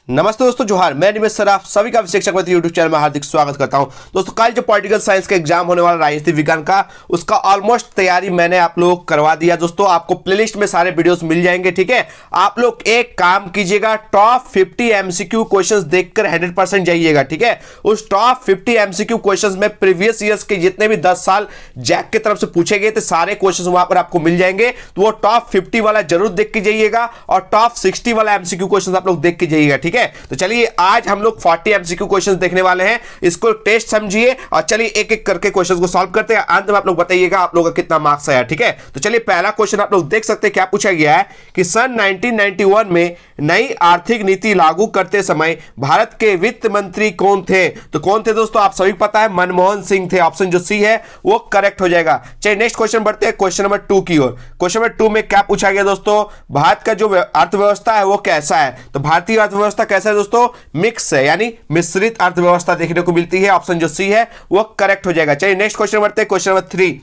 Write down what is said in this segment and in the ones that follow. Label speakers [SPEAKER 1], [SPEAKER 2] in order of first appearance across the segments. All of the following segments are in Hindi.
[SPEAKER 1] नमस्ते दोस्तों, जोहार। मैं निमेश सर आप सभी का शिक्षक मित्र यूट्यूब चैनल में हार्दिक स्वागत करता हूं। दोस्तों, कल जो पॉलिटिकल साइंस का एग्जाम होने वाला राजनीति विज्ञान का, उसका ऑलमोस्ट तैयारी मैंने आप लोगों को करवा दिया। दोस्तों, आपको प्लेलिस्ट में सारे वीडियोस मिल जाएंगे। ठीक है, आप लोग एक काम कीजिएगा, टॉप 50 एमसीक्यू क्वेश्चंस देखकर 100% जाइएगा। ठीक है, उस टॉप 50 एमसीक्यू क्वेश्चंस में प्रीवियस ईयर्स के जितने भी 10 साल जैक की तरफ से पूछे गए थे सारे क्वेश्चंस वहां पर आपको मिल जाएंगे। तो वो टॉप 50 वाला जरूर देख के जाइएगा और टॉप 60 वाला एमसीक्यू क्वेश्चंस आप लोग देख के जाइएगा। ठीक है, तो चलिए आज हम लोग 40 एमसीक्यू क्वेश्चंस देखने वाले हैं। इसको टेस्ट समझिए और चलिए एक एक करके क्वेश्चंस को सॉल्व करते हैं। अंत में आप लोग बताइएगा आप लोगों का कितना मार्क्स आया। ठीक है, तो चलिए पहला क्वेश्चन आप लोग देख सकते हैं। क्या पूछा गया है कि सन 1991 में नई आर्थिक नीति लागू करते समय भारत के वित्त मंत्री कौन थे? तो कौन थे दोस्तों? आप सभी पता है, मनमोहन सिंह थे। ऑप्शन जो सी है वो करेक्ट हो जाएगा। चलिए नेक्स्ट क्वेश्चन बढ़ते हैं, क्वेश्चन नंबर 2 की ओर। क्वेश्चन नंबर 2 में क्या पूछा गया दोस्तों? भारत का जो अर्थव्यवस्था है वो कैसा है? तो भारतीय अर्थव्यवस्था कैसा है दोस्तों? मिक्स है, यानी मिश्रित अर्थव्यवस्था देखने को मिलती है। ऑप्शन जो सी है वो करेक्ट हो जाएगा। चलिए नेक्स्ट क्वेश्चन बढ़ते हैं, क्वेश्चन नंबर 3।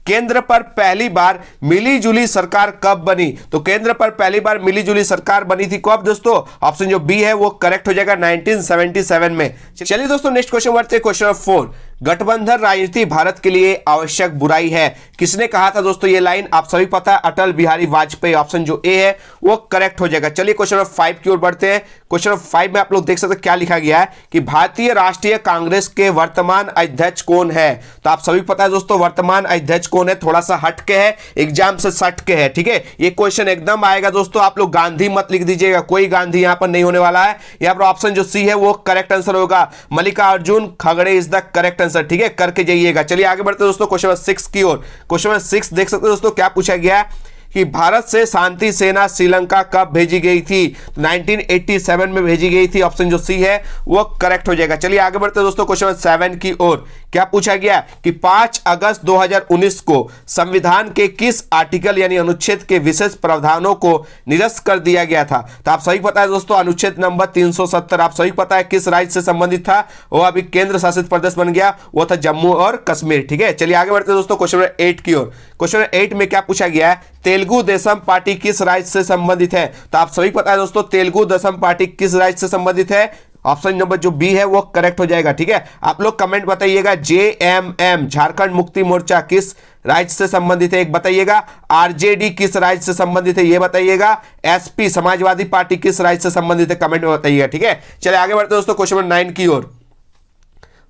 [SPEAKER 1] केंद्र पर पहली बार मिलीजुली सरकार कब बनी? तो केंद्र पर पहली बार मिलीजुली सरकार बनी थी कब दोस्तों? ऑप्शन जो बी है वो करेक्ट हो जाएगा, 1977 में। चलिए दोस्तों नेक्स्ट क्वेश्चन बढ़ते हैं, क्वेश्चन नंबर 4। गठबंधन राजनीति भारत के लिए आवश्यक बुराई है, किसने कहा था दोस्तों ये लाइन? आप सभी पता है, अटल बिहारी वाजपेयी। ऑप्शन जो ए है वो करेक्ट हो जाएगा। चलिए क्वेश्चन नंबर 5 की ओर बढ़ते हैं। क्वेश्चन नंबर 5 में आप लोग देख सकते हैं क्या लिखा गया है कि भारतीय राष्ट्रीय कांग्रेस के वर्तमान अध्यक्ष कौन है? तो आप सभी पता है दोस्तों वर्तमान अध्यक्ष कौन है, थोड़ा सा हट के है, एग्जाम से सट के है। ठीक है, ये क्वेश्चन एकदम आएगा दोस्तों। आप लोग गांधी मत लिख दीजिएगा, कोई गांधी यहां पर नहीं होने वाला है। यहां पर ऑप्शन जो सी है वो करेक्ट आंसर होगा, मल्लिकार्जुन खड़गे इज द करेक्ट आंसर। ठीक है, करके जाइएगा। चलिए आगे बढ़ते हैं दोस्तों, क्वेश्चन नंबर 6 की ओर। क्वेश्चन नंबर 6 देख सकते हैं दोस्तों क्या पूछा गया है कि भारत से शांति सेना श्रीलंका कब भेजी गई थी? 1987 में भेजी गई थी। ऑप्शन जो सी है वो करेक्ट हो जाएगा। चलिए आगे बढ़ते हैं दोस्तों, क्वेश्चन नंबर 7 की ओर। क्या पूछा गया कि 5 अगस्त 2019 को संविधान के किस आर्टिकल यानी अनुच्छेद के विशेष प्रावधानों को निरस्त कर दिया गया था? तो आप सही पता है दोस्तों अनुच्छेद नंबर 370। आप सही पता है किस राज्य से संबंधित था? वो अभी केंद्र शासित प्रदेश बन गया, वो था जम्मू और कश्मीर। ठीक है, चलिए आगे बढ़ते हैं दोस्तों, क्वेश्चन नंबर 8 की ओर। क्वेश्चन नंबर 8 में क्या पूछा गया है? तेलुगु देशम पार्टी किस राज्य से संबंधित है? तो आप सभी पता है दोस्तों तेलुगु देशम पार्टी किस राज्य से संबंधित है? ऑप्शन नंबर जो बी है वो करेक्ट हो जाएगा। ठीक है, आप लोग कमेंट बताइएगा। जेएमएम झारखंड मुक्ति मोर्चा किस राज्य से संबंधित है एक बताइएगा। आरजेडी किस राज्य से संबंधित है ये बताइएगा। एसपी समाजवादी पार्टी किस राज्य से संबंधित है कमेंट में बताइएगा। ठीक है, चलिए आगे बढ़ते दोस्तों, क्वेश्चन नंबर 9 की ओर।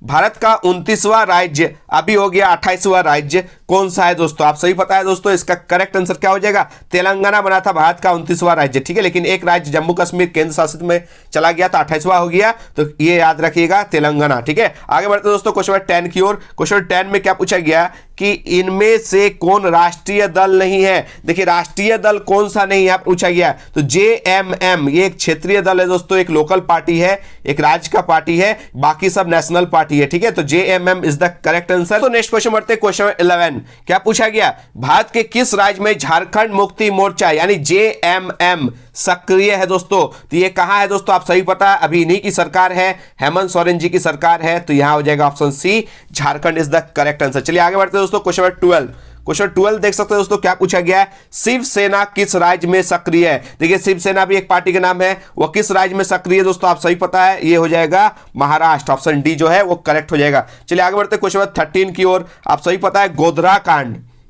[SPEAKER 1] भारत का 29वां राज्य अभी हो गया 28वां राज्य, कौन सा है दोस्तों? आप सही पता है दोस्तों इसका करेक्ट आंसर क्या हो जाएगा? तेलंगाना बना था भारत का 29वां राज्य। ठीक है, लेकिन एक राज्य जम्मू कश्मीर केंद्र शासित में चला गया तो 28वां हो गया, तो ये याद रखिएगा तेलंगाना। ठीक है, आगे बढ़ते दोस्तों, क्वेश्चन नंबर 10 की ओर। क्वेश्चन नंबर 10 में क्या पूछा गया कि इनमें से कौन राष्ट्रीय दल नहीं है? देखिए राष्ट्रीय दल कौन सा नहीं है पूछा गया। तो जेएमएम ये एक क्षेत्रीय दल है दोस्तों, एक लोकल पार्टी है, एक राज्य का पार्टी है, बाकी सब नेशनल पार्टी है। ठीक है, तो JMM is the correct answer. तो नेक्स्ट क्वेश्चन बढ़ते हैं, क्वेश्चन 11। क्या पूछा गया? भारत के किस राज्य में झारखंड मुक्ति मोर्चा यानी जेएमएम सक्रिय है दोस्तों? तो ये कहां है दोस्तों? आप सही पता है अभी इन्हीं की सरकार है, हेमंत सोरेन जी की सरकार है, तो यहां हो जाएगा option C, Jharkhand is the correct answer. चलिए आगे बढ़ते हैं दोस्तों, क्वेश्चन नंबर 12। क्वेश्चन 12 देख सकते हैं दोस्तों क्या पूछा गया है? शिवसेना किस राज्य में सक्रिय है? देखिए शिवसेना भी एक पार्टी का नाम है, वो किस राज्य में सक्रिय है दोस्तों? आप सही पता है ये हो जाएगा महाराष्ट्र। ऑप्शन डी जो है वो करेक्ट हो जाएगा। चलिए आगे बढ़ते हैं क्वेश्चन नंबर 13 की ओर। आप सही पता है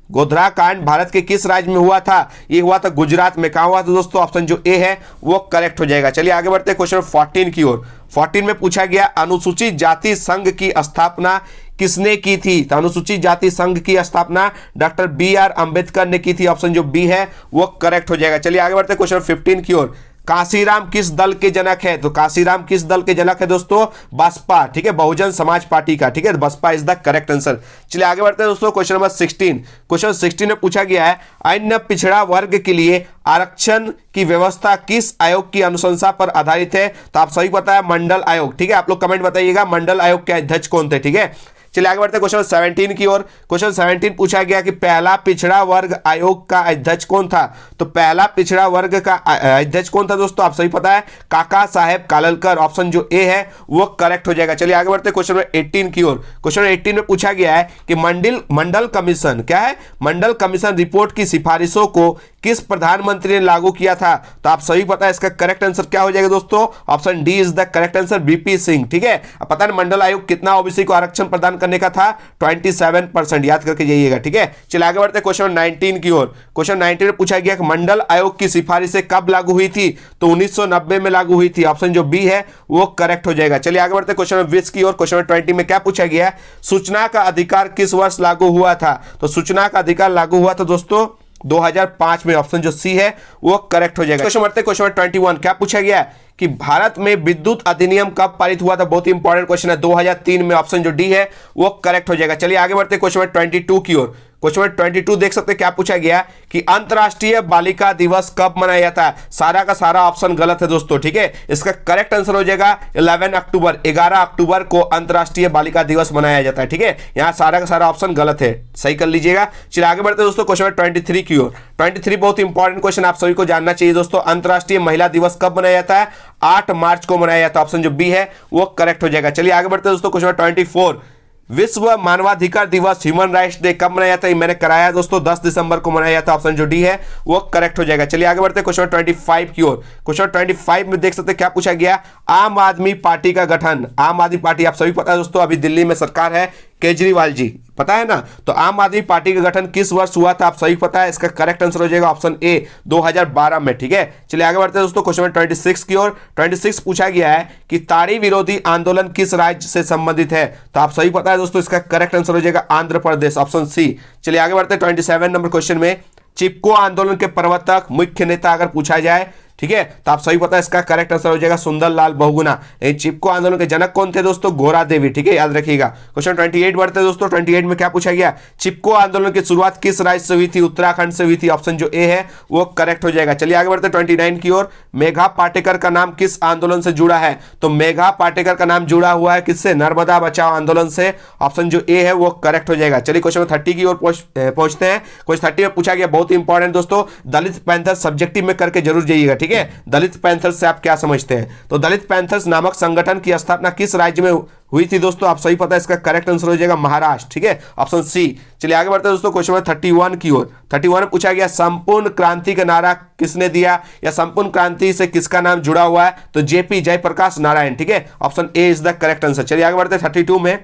[SPEAKER 1] गोधरा कांड भारत के किस राज्य में हुआ था? ये हुआ था गुजरात में। कहां हुआ था दोस्तों? ऑप्शन जो ए है वो करेक्ट हो जाएगा। चलिए आगे बढ़ते हैं क्वेश्चन 14 की ओर। 14 में पूछा गया अनुसूचित जाति संघ की स्थापना किसने की थी? तो अनुसूचित जाति संघ की स्थापना डॉक्टर BR अंबेडकर ने की थी। ऑप्शन जो बी है वो करेक्ट हो जाएगा। चलिए आगे बढ़ते हैं क्वेश्चन 15 की ओर। कांशीराम किस दल के जनक है? तो कांशीराम किस दल के जनक है दोस्तों? बसपा। ठीक है, बहुजन समाज पार्टी का। ठीक है, BSP is the correct answer. चलिए आगे बढ़ते हैं दोस्तों, क्वेश्चन नंबर 16। क्वेश्चन 16 में पूछा गया है अन्य पिछड़ा वर्ग के लिए आरक्षण की व्यवस्था किस आयोग की अनुशंसा पर आधारित है? तो आप सही पता है मंडल आयोग। ठीक है, आप लोग कमेंट बताइएगा मंडल आयोग के अध्यक्ष कौन थे? ठीक है, चलिए आगे बढ़ते हैं क्वेश्चन 17 की ओर। क्वेश्चन 17 पूछा गया कि पहला पिछड़ा वर्ग आयोग का अध्यक्ष कौन था। तो पहला पिछड़ा वर्ग का अध्यक्ष कौन था दोस्तों, आप सभी पता है काका साहेब कालेलकर, ऑप्शन जो ए है वो करेक्ट हो जाएगा। चलिए आगे बढ़ते हैं क्वेश्चन 18 की ओर। क्वेश्चन 18 में पूछा गया है कि मंडल कमीशन क्या है, मंडल कमीशन रिपोर्ट की सिफारिशों को किस प्रधानमंत्री ने लागू किया था। तो आप सभी पता है इसका करेक्ट आंसर क्या हो जाएगा दोस्तों, option D is the correct answer, BP Singh. ठीक है, अब पता है मंडल आयोग कितना ओबीसी को आरक्षण प्रदान करने का था, 27%, याद करके जाइएगा। ठीक है, चलिए आगे बढ़ते हैं क्वेश्चन 19 की ओर। क्वेश्चन 19 में पूछा गया कि मंडल आयोग की सिफारिशें कब लागू हुई थी। तो 1990 में लागू हुई थी, ऑप्शन जो बी है वो करेक्ट हो जाएगा। चलिए आगे बढ़ते हैं क्वेश्चन 20 की ओर। क्वेश्चन 20 में क्या पूछा गया, सूचना का अधिकार किस वर्ष लागू हुआ था। तो सूचना का अधिकार लागू हुआ था दोस्तों 2005 में, ऑप्शन जो सी है वो करेक्ट हो जाएगा। क्वेश्चन बढ़ते हैं क्वेश्चन 21। क्या पूछा गया कि भारत में विद्युत अधिनियम कब पारित हुआ था। बहुत ही इंपॉर्टेंट क्वेश्चन है, 2003 में, ऑप्शन जो डी है वो करेक्ट हो जाएगा। चलिए आगे बढ़ते हैं क्वेश्चन 22 की ओर। क्वेश्चन 22 देख सकते हैं क्या पूछा गया कि अंतरराष्ट्रीय बालिका दिवस कब मनाया जाता है। सारा का सारा ऑप्शन गलत है दोस्तों। ठीक है, इसका करेक्ट आंसर हो जाएगा 11 अक्टूबर, 11 अक्टूबर को अंतरराष्ट्रीय बालिका दिवस मनाया जाता है। ठीक है, यहाँ सारा का सारा ऑप्शन गलत है, सही कर लीजिएगा। चलिए आगे बढ़ते हैं दोस्तों क्वेश्चन 23 की ओर। 23 बहुत इंपॉर्टेंट क्वेश्चन, आप सभी को जानना चाहिए दोस्तों। अंतरराष्ट्रीय महिला दिवस कब मनाया जाता है, 8 मार्च को मनाया जाता है, ऑप्शन जो बी है वो करेक्ट हो जाएगा। चलिए आगे बढ़ते हैं दोस्तों क्वेश्चन 24। विश्व मानवाधिकार दिवस, ह्यूमन राइट्स डे कब मनाया जाता है, मैंने कराया दोस्तों 10 दिसंबर को मनाया जाता है, ऑप्शन जो डी है वो करेक्ट हो जाएगा। चलिए आगे बढ़ते हैं क्वेश्चन 25 की ओर। क्वेश्चन 25 में देख सकते हैं क्या पूछा गया, आम आदमी पार्टी का गठन। आम आदमी पार्टी आप सभी पता है दोस्तों, अभी दिल्ली में सरकार है केजरीवाल जी, पता है ना। तो आम आदमी पार्टी का गठन किस वर्ष हुआ था, आप सही पता है, इसका करेक्ट आंसर हो जाएगा ऑप्शन ए 2012 में। ठीक है, चलिए आगे बढ़ते हैं दोस्तों क्वेश्चन 26 की ओर। 26 पूछा गया है कि ताड़ी विरोधी आंदोलन किस राज्य से संबंधित है। तो आप सही पता है दोस्तों, इसका करेक्ट आंसर हो जाएगा आंध्र प्रदेश, ऑप्शन सी। चलिए आगे बढ़ते हैं 27 नंबर क्वेश्चन में, चिपको आंदोलन के प्रवर्तक मुख्य नेता अगर पूछा जाए, ठीक है, तो आप सही पता है इसका करेक्ट आंसर हो जाएगा सुंदरलाल बहुगुणा। चिपको आंदोलन के जनक कौन थे दोस्तों, गोरा देवी। ठीक है, याद रखिएगा। क्वेश्चन 28 बढ़ते हैं दोस्तों। 28 में क्या पूछा गया, चिपको आंदोलन की शुरुआत किस राज्य से हुई थी, उत्तराखंड से हुई थी, ऑप्शन जो ए है वो करेक्ट हो जाएगा। चलिए आगे बढ़ते हैं 29 की ओर। मेघा पाटेकर का नाम किस आंदोलन से जुड़ा है। तो मेघा पाटेकर का नाम जुड़ा हुआ है किससे, नर्मदा बचाओ आंदोलन से, ऑप्शन जो ए है वो करेक्ट हो जाएगा। चलिए क्वेश्चन 30 की ओर पहुंचते हैं। क्वेश्चन 30 में पूछा गया, बहुत इंपॉर्टेंट दोस्तों, दलित पैंथर सब्जेक्टिव में करके जरूर जाइएगा। ठीक है, दलित पैंथर्स से आप क्या समझते हैं। तो दलित पैंथर्स नामक संगठन की स्थापना किस राज्य में हुई थी दोस्तों, आप सही पता है इसका करेक्ट आंसर हो जाएगा महाराष्ट्र। ठीक है, ऑप्शन सी। चलिए आगे बढ़ते हैं दोस्तों क्वेश्चन 31 की ओर। 31 में पूछा गया संपूर्ण क्रांति का नारा किसने दिया, या संपूर्ण क्रांति से किसका नाम जुड़ा हुआ है। तो जेपी जयप्रकाश नारायण। ठीक है, option A is the correct answer. चलिए आगे बढ़ते हैं 32 में,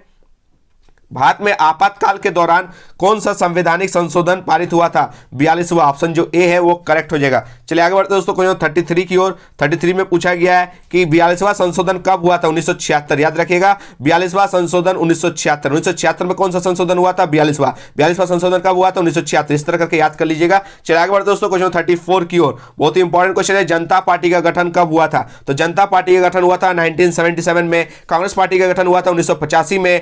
[SPEAKER 1] भारत में आपातकाल के दौरान कौन सा संवैधानिक संशोधन पारित हुआ था, 42वां, ऑप्शन जो ए है वो करेक्ट हो जाएगा। चलिए आगे बढ़ते हैं दोस्तों क्वेश्चन 33 की ओर। 33 में पूछा गया है कि 42वां संशोधन कब हुआ था, 1976, याद रखिएगा 42वां संशोधन 1976। 1976 में कौन सा संशोधन हुआ था, 42वां संशोधन कब हुआ था, 1976, इस तरह करके याद कर लीजिएगा। चलिए आगे बढ़ते दोस्तों क्वेश्चन 34 की ओर। बहुत ही इंपॉर्टेंट क्वेश्चन है, जनता पार्टी का गठन कब हुआ था। तो जनता पार्टी का गठन हुआ था 1977 में, कांग्रेस पार्टी का गठन हुआ था 1985 में,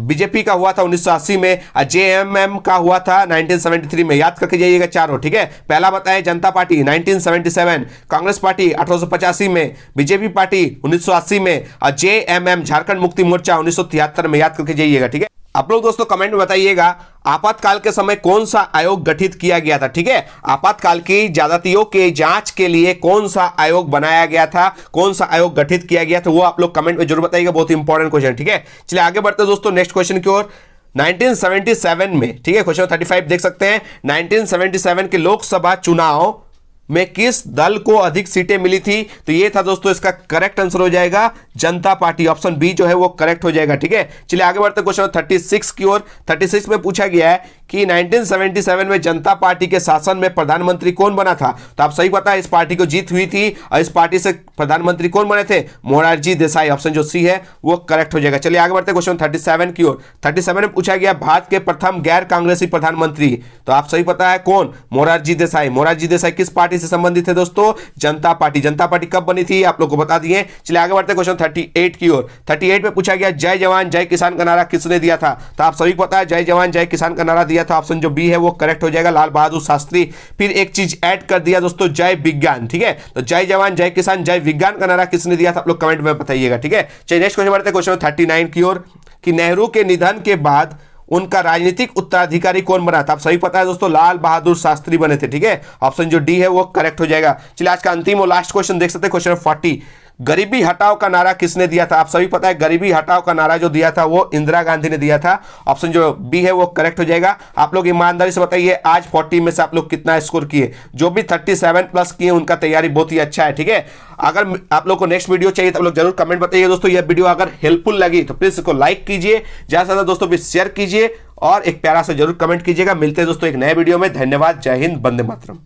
[SPEAKER 1] बीजेपी का हुआ था 1980 में, जेएमएम का हुआ था 1973 में, याद करके जाइएगा चारों। ठीक है, पहला बताएं जनता पार्टी 1977, कांग्रेस पार्टी 1885 में, बीजेपी पार्टी 1980 में, और जेएमएम झारखंड मुक्ति मोर्चा 1973 में, याद करके जाइएगा। ठीक है, आप लोग दोस्तों कमेंट में बताइएगा आपातकाल के समय कौन सा आयोग गठित किया गया था। ठीक है, आपातकाल की ज्यादतियों के जांच के लिए कौन सा आयोग बनाया गया था, कौन सा आयोग गठित किया गया था, वो आप लोग कमेंट में जरूर बताइएगा, बहुत इंपॉर्टेंट क्वेश्चन। ठीक है, चलिए आगे बढ़ते हैं दोस्तों नेक्स्ट क्वेश्चन की ओर। 1977 में, ठीक है, क्वेश्चन 35 देख सकते हैं, 1977 के लोकसभा चुनाव में किस दल को अधिक सीटें मिली थी। तो ये था दोस्तों, इसका करेक्ट आंसर हो जाएगा जनता पार्टी, ऑप्शन बी जो है वो करेक्ट हो जाएगा। ठीक है, चलिए आगे बढ़ते क्वेश्चन 36 की ओर। 36 में पूछा गया है कि 1977 में जनता पार्टी के शासन में प्रधानमंत्री कौन बना था। तो आप सही पता है इस पार्टी को जीत हुई थी, और इस पार्टी से प्रधानमंत्री कौन बने थे, मोरारजी देसाई, ऑप्शन जो सी है वो करेक्ट हो जाएगा। चलिए आगे बढ़ते क्वेश्चन 37 की ओर। 37 में पूछा गया भारत के प्रथम गैर कांग्रेसी प्रधानमंत्री। तो आप सही पता है कौन, मोरारजी देसाई। मोरारजी देसाई किस पार्टी से संबंधित है दोस्तों, जनता पार्टी। जनता पार्टी कब बनी थी आप लोग को बता दिए। चलिए आगे बढ़ते क्वेश्चन 38 की ओर। 38 में पूछा गया जय जवान जय किसान का नारा किसने दिया था। तो आप सभी पता है जय जवान जय किसान का नारा दिया था, ऑप्शन जो बी है वो करेक्ट हो जाएगा, लाल बहादुर शास्त्री। फिर एक चीज ऐड कर दिया दोस्तों, जय विज्ञान। ठीक है, तो जय जवान जय किसान जय विज्ञान का नारा किसने दिया था, आप लोग कमेंट में बताइएगा। ठीक है, चलिए नेक्स्ट क्वेश्चन बढ़ते हैं क्वेश्चन 39 की ओर। कि नेहरू के निधन के बाद उनका राजनीतिक उत्तराधिकारी कौन बना था? आप सभी पता है दोस्तों, लाल बहादुर शास्त्री बने थे। ठीक है, ऑप्शन जो डी है वो करेक्ट हो जाएगा। चलिए आज का अंतिम और लास्ट क्वेश्चन देख सकते हैं, क्वेश्चन 40। गरीबी हटाओ का नारा किसने दिया था? आप सभी पता है गरीबी हटाओ का नारा जो दिया था वो इंदिरा गांधी ने दिया था। ऑप्शन जो बी है वो करेक्ट हो जाएगा। आप लोग ईमानदारी से बताइए आज 40 में से आप लोग कितना स्कोर किए? जो भी 37 प्लस किए उनका तैयारी बहुत ही अच्छा है। ठीक है, अगर आप लोग को नेक्स्ट वीडियो चाहिए तो आप लोग जरूर कमेंट बताइए दोस्तों। यह वीडियो अगर हेल्पफुल लगी तो प्लीज इसको लाइक कीजिए, ज्यादा से ज्यादा दोस्तों भी शेयर कीजिए और एक प्यारा सा जरूर कमेंट कीजिएगा। मिलते हैं दोस्तों एक नए वीडियो में। धन्यवाद, जय हिंद, वंदे मातरम।